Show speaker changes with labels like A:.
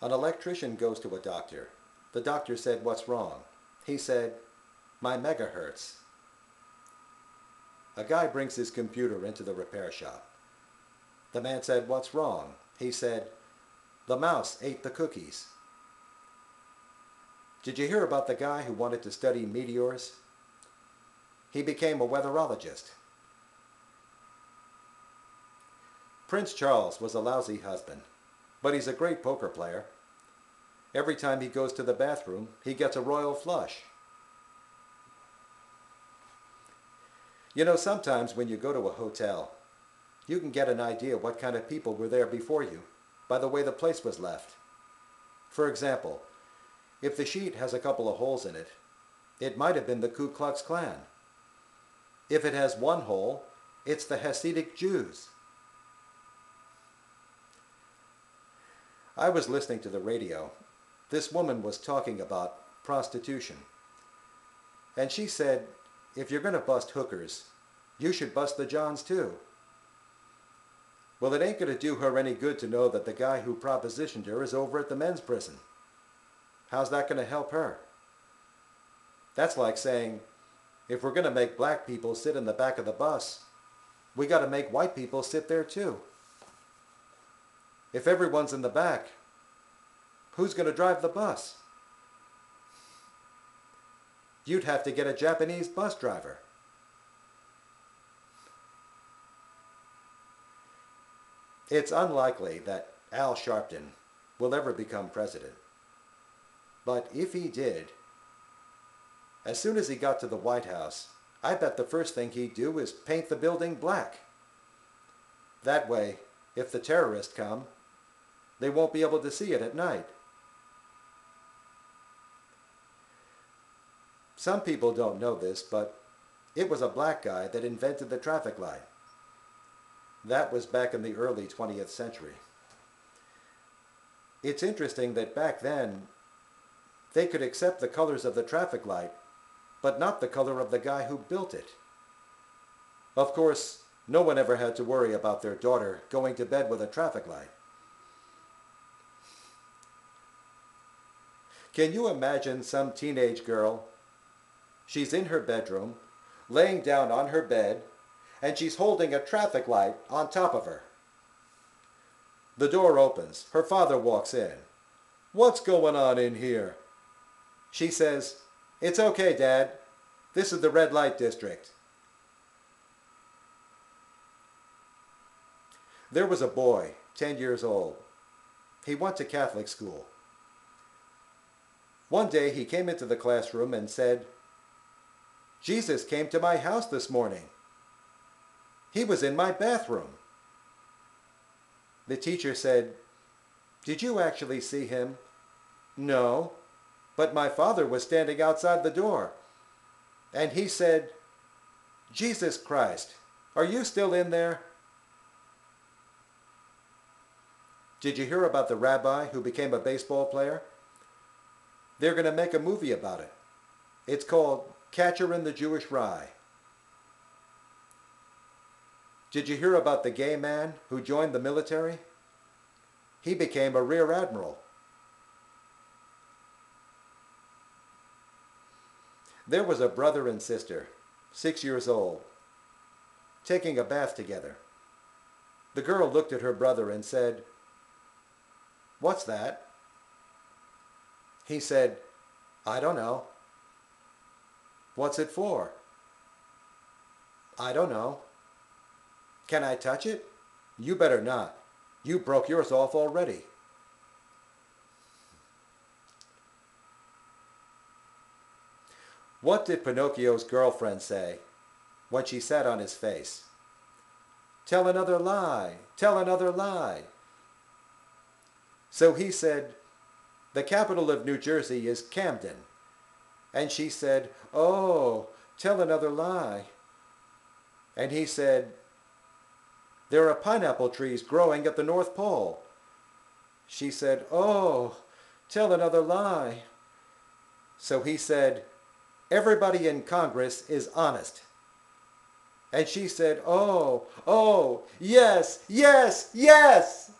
A: An electrician goes to a doctor. The doctor said, "What's wrong?" He said, "My megahertz." A guy brings his computer into the repair shop. The man said, "What's wrong?" He said, "The mouse ate the cookies." Did you hear about the guy who wanted to study meteors? He became a weatherologist. Prince Charles was a lousy husband, but he's a great poker player. Every time he goes to the bathroom, he gets a royal flush. You know, sometimes when you go to a hotel, you can get an idea what kind of people were there before you by the way the place was left. For example, if the sheet has a couple of holes in it, it might have been the Ku Klux Klan. If it has one hole, it's the Hasidic Jews. I was listening to the radio. This woman was talking about prostitution. And she said, if you're going to bust hookers, you should bust the Johns too. Well, it ain't going to do her any good to know that the guy who propositioned her is over at the men's prison. How's that going to help her? That's like saying, if we're going to make black people sit in the back of the bus, we got to make white people sit there too. If everyone's in the back, who's going to drive the bus? You'd have to get a Japanese bus driver. It's unlikely that Al Sharpton will ever become president. But if he did, as soon as he got to the White House, I bet the first thing he'd do is paint the building black. That way, if the terrorists come, they won't be able to see it at night. Some people don't know this, but it was a black guy that invented the traffic light. That was back in the early 20th century. It's interesting that back then, they could accept the colors of the traffic light, but not the color of the guy who built it. Of course, no one ever had to worry about their daughter going to bed with a traffic light. Can you imagine some teenage girl? She's in her bedroom, laying down on her bed, and she's holding a traffic light on top of her. The door opens. Her father walks in. "What's going on in here?" She says, "It's okay, Dad. This is the red light district." There was a boy, 10 years old. He went to Catholic school. One day he came into the classroom and said, "Jesus came to my house this morning. He was in my bathroom." The teacher said, "Did you actually see him?" "No, but my father was standing outside the door. And he said, 'Jesus Christ, are you still in there?'" Did you hear about the rabbi who became a baseball player? They're going to make a movie about it. It's called Catcher in the Jewish Rye. Did you hear about the gay man who joined the military? He became a rear admiral. There was a brother and sister, 6 years old, taking a bath together. The girl looked at her brother and said, "What's that?" He said, "I don't know." "What's it for?" "I don't know." "Can I touch it?" "You better not. You broke yours off already." What did Pinocchio's girlfriend say when she sat on his face? "Tell another lie, tell another lie." So he said, "The capital of New Jersey is Camden." And she said, "Oh, tell another lie." And he said, "There are pineapple trees growing at the North Pole." She said, "Oh, tell another lie." So he said, "Everybody in Congress is honest." And she said, "Oh, oh, yes, yes, yes."